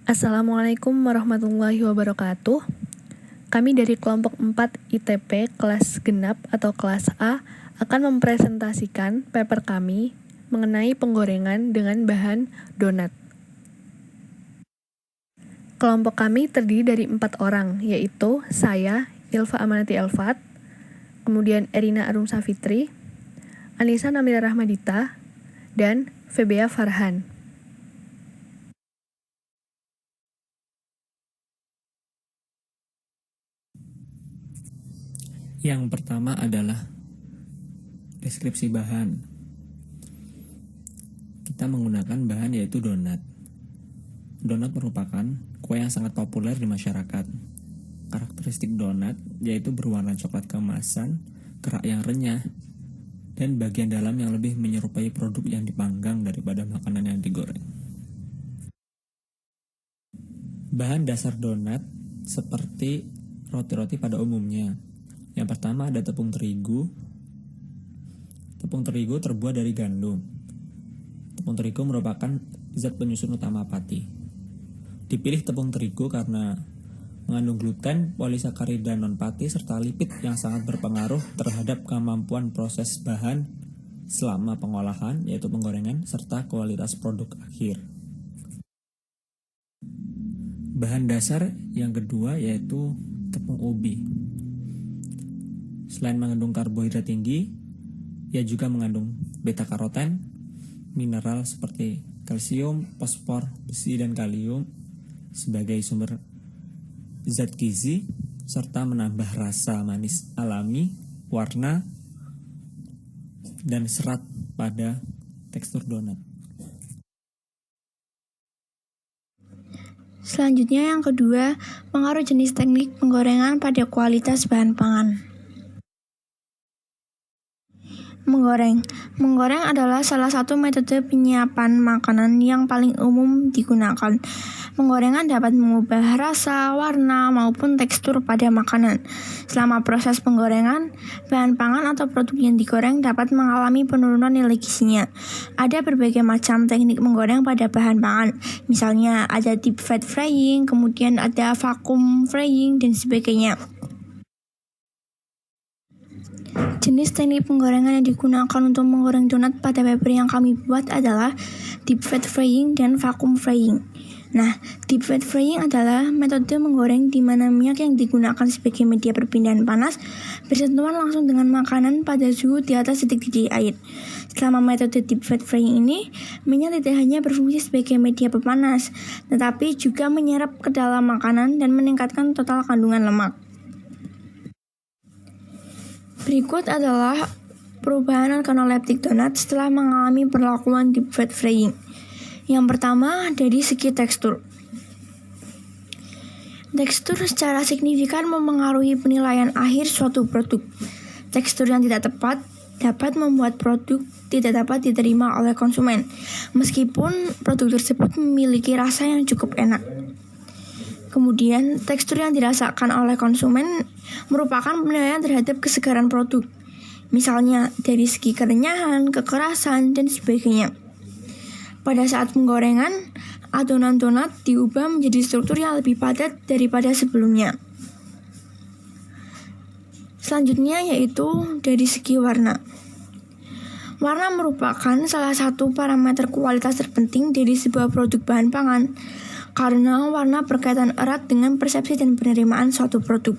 Assalamualaikum warahmatullahi wabarakatuh. Kami dari kelompok 4 ITP kelas genap atau kelas A akan mempresentasikan paper kami mengenai penggorengan dengan bahan donat. Kelompok kami terdiri dari 4 orang, yaitu saya, Ilva Amanati Elfat, kemudian Erina Arum Safitri, Anissa Namira Rahmadita, dan Febea Farhan. Yang pertama adalah deskripsi bahan. Kita menggunakan bahan yaitu donat. Donat merupakan kue yang sangat populer di masyarakat. Karakteristik donat yaitu berwarna coklat keemasan, kerak yang renyah, dan bagian dalam yang lebih menyerupai produk yang dipanggang daripada makanan yang digoreng. Bahan dasar donat seperti roti-roti pada umumnya. Yang pertama ada tepung terigu. Tepung terigu terbuat dari gandum. Tepung terigu merupakan zat penyusun utama pati. Dipilih tepung terigu karena mengandung gluten, polisakarida non-pati, serta lipid yang sangat berpengaruh terhadap kemampuan proses bahan selama pengolahan, yaitu penggorengan, serta kualitas produk akhir. Bahan dasar yang kedua yaitu tepung ubi. Selain mengandung karbohidrat tinggi, ia juga mengandung beta-karoten, mineral seperti kalsium, fosfor, besi, dan kalium sebagai sumber zat gizi, serta menambah rasa manis alami, warna, dan serat pada tekstur donat. Selanjutnya yang kedua, pengaruh jenis teknik penggorengan pada kualitas bahan pangan. Menggoreng adalah salah satu metode penyiapan makanan yang paling umum digunakan. Penggorengan dapat mengubah rasa, warna, maupun tekstur pada makanan. Selama proses penggorengan, bahan pangan atau produk yang digoreng dapat mengalami penurunan nilai gizinya. Ada berbagai macam teknik menggoreng pada bahan pangan. Misalnya ada deep fat frying, kemudian ada vacuum frying, dan sebagainya. Jenis teknik penggorengan yang digunakan untuk menggoreng donat pada paper yang kami buat adalah deep fat frying dan vacuum frying. Nah, deep fat frying adalah metode menggoreng di mana minyak yang digunakan sebagai media perpindahan panas bersentuhan langsung dengan makanan pada suhu di atas titik-titik air. Selama metode deep fat frying ini, minyak tidak hanya berfungsi sebagai media pepanas, tetapi juga menyerap ke dalam makanan dan meningkatkan total kandungan lemak. Berikut adalah perubahan organoleptik donat setelah mengalami perlakuan deep fat frying. Yang pertama, dari segi tekstur. Tekstur secara signifikan memengaruhi penilaian akhir suatu produk. Tekstur yang tidak tepat dapat membuat produk tidak dapat diterima oleh konsumen, meskipun produk tersebut memiliki rasa yang cukup enak. Kemudian, tekstur yang dirasakan oleh konsumen merupakan penilaian terhadap kesegaran produk. Misalnya, dari segi kerenyahan, kekerasan, dan sebagainya. Pada saat penggorengan, adonan donat diubah menjadi struktur yang lebih padat daripada sebelumnya. Selanjutnya yaitu dari segi warna. Warna merupakan salah satu parameter kualitas terpenting dari sebuah produk bahan pangan, karena warna berkaitan erat dengan persepsi dan penerimaan suatu produk.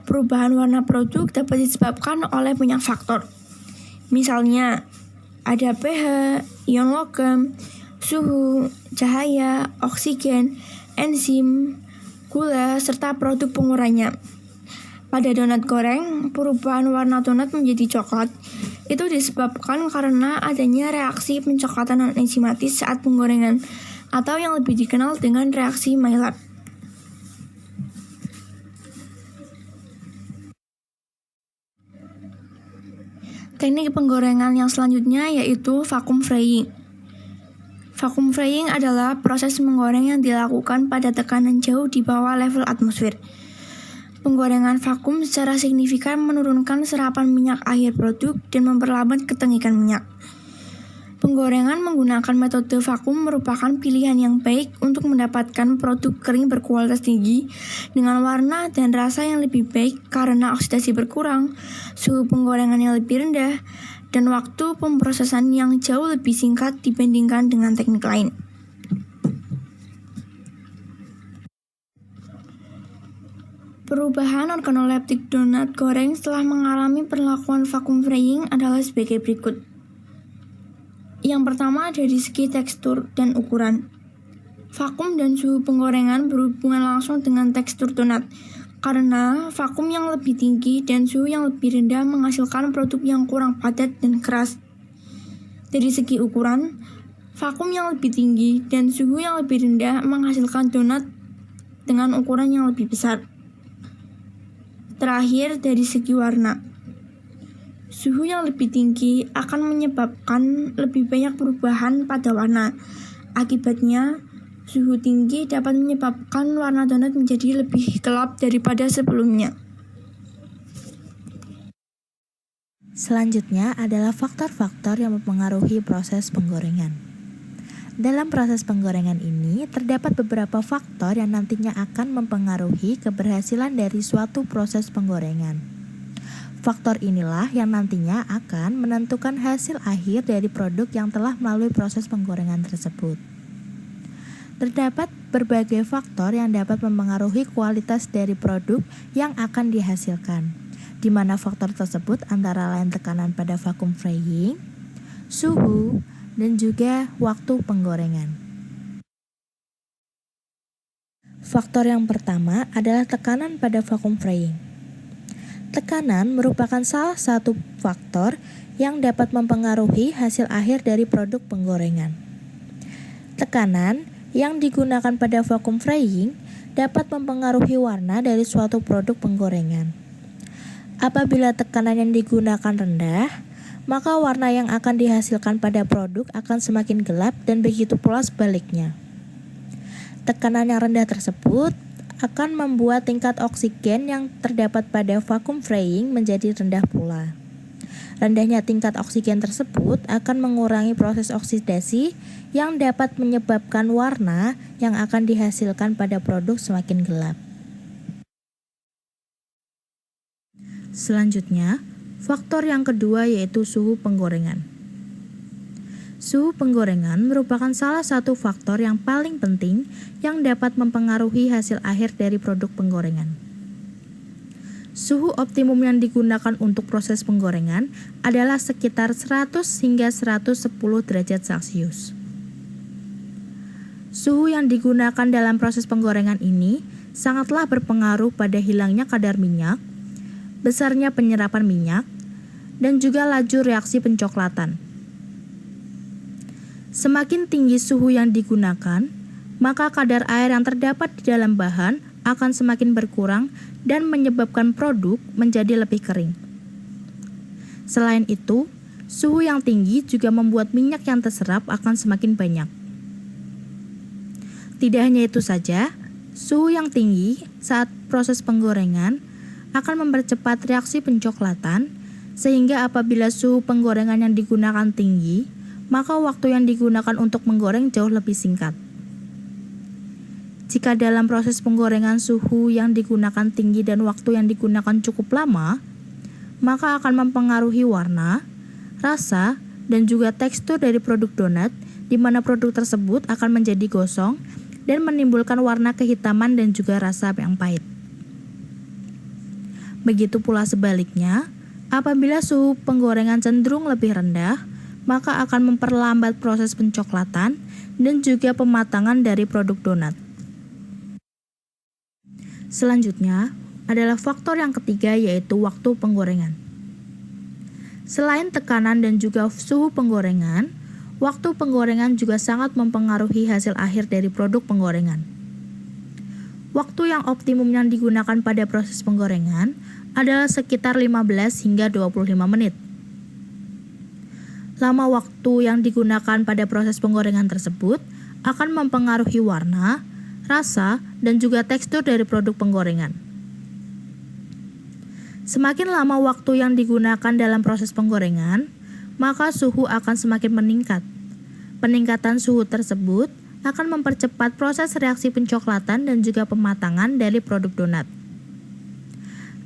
Perubahan warna produk dapat disebabkan oleh banyak faktor. Misalnya, ada pH, ion logam, suhu, cahaya, oksigen, enzim, gula, serta produk pengurangnya. Pada donat goreng, perubahan warna donat menjadi coklat. Itu disebabkan karena adanya reaksi pencoklatan non-enzimatis saat penggorengan, atau yang lebih dikenal dengan reaksi Maillard. Teknik penggorengan yang selanjutnya yaitu vacuum frying. Vacuum frying adalah proses menggoreng yang dilakukan pada tekanan jauh di bawah level atmosfer. Penggorengan vakum secara signifikan menurunkan serapan minyak akhir produk dan memperlambat ketengikan minyak. Penggorengan menggunakan metode vakum merupakan pilihan yang baik untuk mendapatkan produk kering berkualitas tinggi dengan warna dan rasa yang lebih baik karena oksidasi berkurang, suhu penggorengan yang lebih rendah, dan waktu pemrosesan yang jauh lebih singkat dibandingkan dengan teknik lain. Perubahan organoleptik donat goreng setelah mengalami perlakuan vacuum frying adalah sebagai berikut. Yang pertama dari segi tekstur dan ukuran. Vakum dan suhu penggorengan berhubungan langsung dengan tekstur donat, karena vakum yang lebih tinggi dan suhu yang lebih rendah menghasilkan produk yang kurang padat dan keras. Dari segi ukuran, vakum yang lebih tinggi dan suhu yang lebih rendah menghasilkan donat dengan ukuran yang lebih besar. Terakhir, dari segi warna. Suhu yang lebih tinggi akan menyebabkan lebih banyak perubahan pada warna. Akibatnya, suhu tinggi dapat menyebabkan warna donat menjadi lebih gelap daripada sebelumnya. Selanjutnya adalah faktor-faktor yang mempengaruhi proses penggorengan. Dalam proses penggorengan ini, terdapat beberapa faktor yang nantinya akan mempengaruhi keberhasilan dari suatu proses penggorengan. Faktor inilah yang nantinya akan menentukan hasil akhir dari produk yang telah melalui proses penggorengan tersebut. Terdapat berbagai faktor yang dapat mempengaruhi kualitas dari produk yang akan dihasilkan, di mana faktor tersebut antara lain tekanan pada vacuum frying, suhu, dan juga waktu penggorengan. Faktor yang pertama adalah tekanan pada vacuum frying. Tekanan merupakan salah satu faktor yang dapat mempengaruhi hasil akhir dari produk penggorengan. Tekanan yang digunakan pada vacuum frying dapat mempengaruhi warna dari suatu produk penggorengan. Apabila tekanan yang digunakan rendah, maka warna yang akan dihasilkan pada produk akan semakin gelap dan begitu pula sebaliknya. Tekanan yang rendah tersebut akan membuat tingkat oksigen yang terdapat pada vacuum frying menjadi rendah pula. Rendahnya tingkat oksigen tersebut akan mengurangi proses oksidasi yang dapat menyebabkan warna yang akan dihasilkan pada produk semakin gelap. Selanjutnya, faktor yang kedua yaitu suhu penggorengan. Suhu penggorengan merupakan salah satu faktor yang paling penting yang dapat mempengaruhi hasil akhir dari produk penggorengan. Suhu optimum yang digunakan untuk proses penggorengan adalah sekitar 100 hingga 110 derajat Celcius. Suhu yang digunakan dalam proses penggorengan ini sangatlah berpengaruh pada hilangnya kadar minyak, besarnya penyerapan minyak, dan juga laju reaksi pencoklatan. Semakin tinggi suhu yang digunakan, maka kadar air yang terdapat di dalam bahan akan semakin berkurang dan menyebabkan produk menjadi lebih kering. Selain itu, suhu yang tinggi juga membuat minyak yang terserap akan semakin banyak. Tidak hanya itu saja, suhu yang tinggi saat proses penggorengan akan mempercepat reaksi pencoklatan, sehingga apabila suhu penggorengan yang digunakan tinggi, maka waktu yang digunakan untuk menggoreng jauh lebih singkat. Jika dalam proses penggorengan suhu yang digunakan tinggi dan waktu yang digunakan cukup lama, maka akan mempengaruhi warna, rasa, dan juga tekstur dari produk donat, di mana produk tersebut akan menjadi gosong dan menimbulkan warna kehitaman dan juga rasa yang pahit. Begitu pula sebaliknya, apabila suhu penggorengan cenderung lebih rendah, maka akan memperlambat proses pencoklatan dan juga pematangan dari produk donat. Selanjutnya adalah faktor yang ketiga yaitu waktu penggorengan. Selain tekanan dan juga suhu penggorengan, waktu penggorengan juga sangat mempengaruhi hasil akhir dari produk penggorengan. Waktu yang optimum yang digunakan pada proses penggorengan adalah sekitar 15 hingga 25 menit. Lama waktu yang digunakan pada proses penggorengan tersebut akan mempengaruhi warna, rasa, dan juga tekstur dari produk penggorengan. Semakin lama waktu yang digunakan dalam proses penggorengan, maka suhu akan semakin meningkat. Peningkatan suhu tersebut akan mempercepat proses reaksi pencoklatan dan juga pematangan dari produk donat.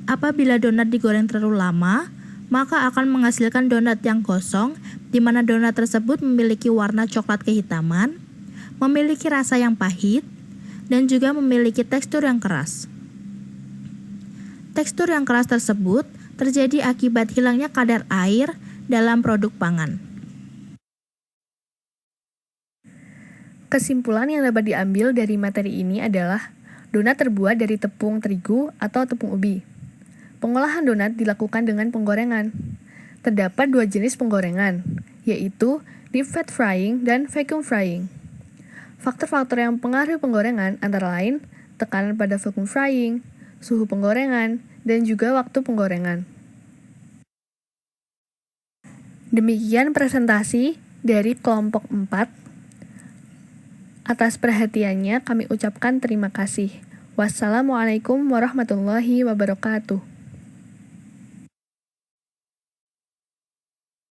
Apabila donat digoreng terlalu lama, maka akan menghasilkan donat yang gosong, di mana donat tersebut memiliki warna coklat kehitaman, memiliki rasa yang pahit, dan juga memiliki tekstur yang keras. Tekstur yang keras tersebut terjadi akibat hilangnya kadar air dalam produk pangan. Kesimpulan yang dapat diambil dari materi ini adalah donat terbuat dari tepung terigu atau tepung ubi. Pengolahan donat dilakukan dengan penggorengan. Terdapat dua jenis penggorengan, yaitu deep fat frying dan vacuum frying. Faktor-faktor yang mempengaruhi penggorengan antara lain tekanan pada vacuum frying, suhu penggorengan, dan juga waktu penggorengan. Demikian presentasi dari kelompok 4. Atas perhatiannya kami ucapkan terima kasih. Wassalamualaikum warahmatullahi wabarakatuh.